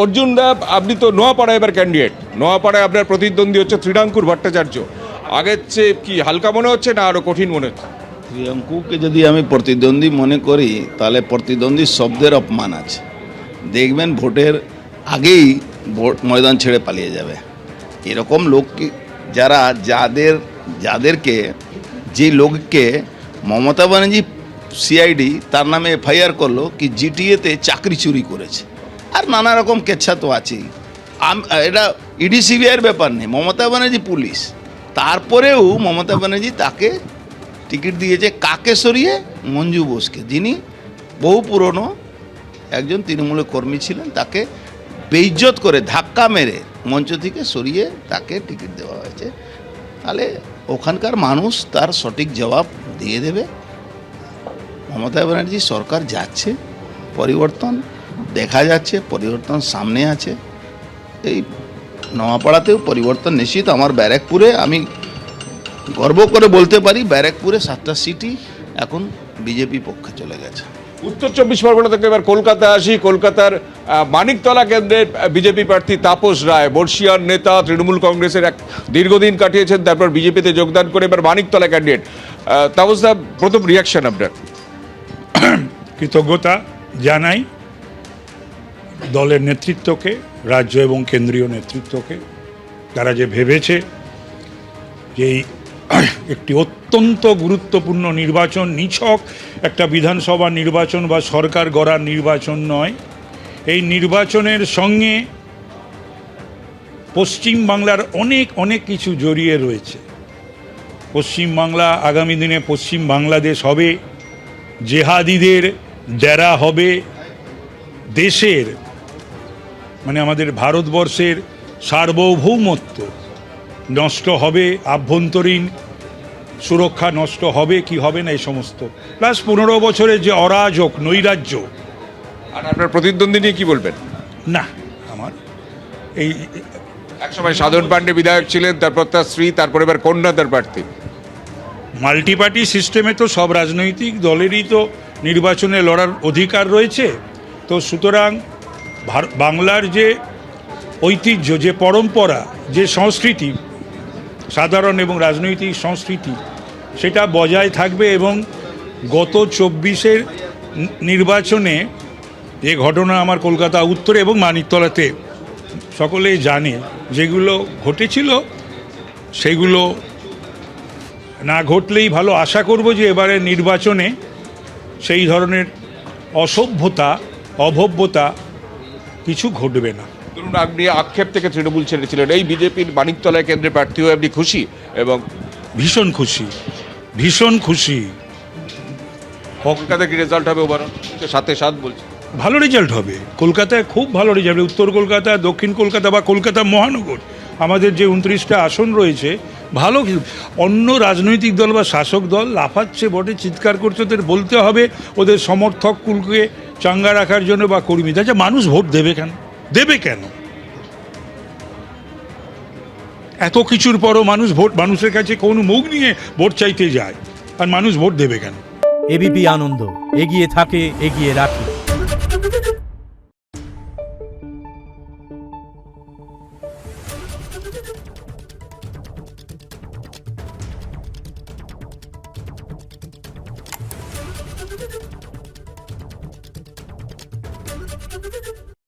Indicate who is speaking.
Speaker 1: অর্জুন দা, আপনি তো নোয়াপাড়ায় এবার ক্যান্ডিডেট, নোয়াপাড়ায় আপনার প্রতিদ্বন্দ্বী হচ্ছে শ্রীরাঙ্কুর ভট্টাচার্য। আগের চেয়ে কি হালকা মনে হচ্ছে না আরো কঠিন মনে হচ্ছে?
Speaker 2: প্রিয়াঙ্কুকে যদি আমি প্রতিদ্বন্দ্বী মনে করি তাহলে প্রতিদ্বন্দ্বী শব্দের অপমান আছে। দেখবেন ভোটের আগেই ভোট ময়দান ছেড়ে পালিয়ে যাবে। এরকম লোক যাদেরকে যে লোককে মমতা ব্যানার্জি সিআইডি তার নামে এফআইআর করলো কি জিটিএতে চাকরি চুরি করেছে, আর নানা রকম কেচ্ছা তো আছেই। এটা ইডি সিবিআইয়ের ব্যাপার নেই, মমতা ব্যানার্জি পুলিশ। তারপরেও মমতা ব্যানার্জি তাকে টিকিট দিয়েছে, কাকে সরিয়ে? মঞ্জু বোসকে, যিনি বহু পুরনো একজন তৃণমূলের কর্মী ছিলেন। তাকে বেইজ্জত করে ধাক্কা মেরে মঞ্চ থেকে সরিয়ে তাকে টিকিট দেওয়া হয়েছে। তাহলে ওখানকার মানুষ তার সঠিক জবাব দিয়ে দেবে। মমতা ব্যানার্জি সরকার যাচ্ছে, পরিবর্তন দেখা যাচ্ছে, পরিবর্তন সামনে আছে। এই নোয়াপাড়াতেও পরিবর্তন নিশ্চিত। আমার ব্যারাকপুরে আমি গর্ব করে বলতে পারি, ব্যারাকপুরে 7টা সিটই এখন বিজেপি পক্ষে চলে গেছে।
Speaker 1: উত্তর 24 পরগনা থেকে এবার কলকাতা আসি। কলকাতার মানিকতলা কেন্দ্রের বিজেপি প্রার্থী তাপস রায়, বর্ষিয়ান নেতা, তৃণমূল কংগ্রেসের এক দীর্ঘদিন কাটিয়েছেন, তারপর বিজেপিতে যোগদান করে এবার মানিকতলা ক্যান্ডিডেট। তাপস দা, প্রথম রিয়াকশন আপনার?
Speaker 3: কৃতজ্ঞতা জানাই দলের নেতৃত্বকে, রাজ্য এবং কেন্দ্রীয় নেতৃত্বকে। তারা যে ভেবেছে যে এই একটি অত্যন্ত গুরুত্বপূর্ণ নির্বাচন, নিছক একটা বিধানসভা নির্বাচন বা সরকার গড়ার নির্বাচন নয়, এই নির্বাচনের সঙ্গে পশ্চিমবাংলার অনেক অনেক কিছু জড়িয়ে রয়েছে। পশ্চিমবাংলা আগামী দিনে পশ্চিম বাংলাদেশ হবে, জেহাদিদের ডেরা হবে, দেশের মানে আমাদের ভারতবর্ষের সার্বভৌমত্ব নষ্ট হবে, আভ্যন্তরীণ সুরক্ষা নষ্ট হবে কি হবে না এই সমস্ত, প্লাস 15 বছরের যে অরাজক নৈরাজ্য।
Speaker 1: আর আপনার প্রতিদ্বন্দ্বী নিয়ে কি বলবেন?
Speaker 3: না, আমার এই
Speaker 1: একসময় সাধন পাণ্ডে বিধায়ক ছিলেন, তারপর তার স্ত্রী, তারপর এবার কন্যা তার প্রার্থী।
Speaker 3: মাল্টিপার্টি সিস্টেমে তো সব রাজনৈতিক দলেরই তো নির্বাচনে লড়ার অধিকার রয়েছে। তো সুতরাং বাংলার যে ঐতিহ্য, যে পরম্পরা, যে সংস্কৃতি, সাধারণ এবং রাজনৈতিক সংস্কৃতি, সেটা বজায় থাকবে। এবং গত 24-এর নির্বাচনে যে ঘটনা আমার কলকাতা উত্তরে এবং মানিকতলাতে সকলেই জানে, যেগুলো ঘটেছিল সেগুলো না ঘটলেই ভালো। আশা করব যে এবারের নির্বাচনে সেই ধরনের অসভ্যতা, অভব্যতা কিছু ঘটবে না।
Speaker 1: ধরুন, আপনি আক্ষেপ থেকে তৃণমূল ছেড়েছিলেন, এই বিজেপির মানিকতলায় কেন্দ্রে প্রার্থী হয়ে আপনি খুশি? এবং
Speaker 3: ভীষণ খুশি, ভীষণ খুশি।
Speaker 1: কলকাতায় কি রেজাল্ট হবে? ওভারঅল 7-7 বলছে।
Speaker 3: ভালো রেজাল্ট হবে কলকাতায়, খুব ভালো রেজাল্ট। উত্তর কলকাতা, দক্ষিণ কলকাতা বা কলকাতা মহানগর, আমাদের যে 29টা আসন রয়েছে, ভালো। অন্য রাজনৈতিক দল বা শাসক দল লাফাচ্ছে বটে, চিৎকার করছে, ওদের বলতে হবে ওদের সমর্থক কুলকে চাঙ্গা রাখার জন্য বা কর্মীদের। আচ্ছা, মানুষ ভোট দেবে কেন? দেবে কেন? এত কিছুর পরও মানুষের কাছে কোনো মুখ নিয়ে ভোট চাইতে যায়, আর মানুষ ভোট দেবে কেন?
Speaker 4: এবিপি আনন্দ, এগিয়ে থাকে, এগিয়ে রাখে।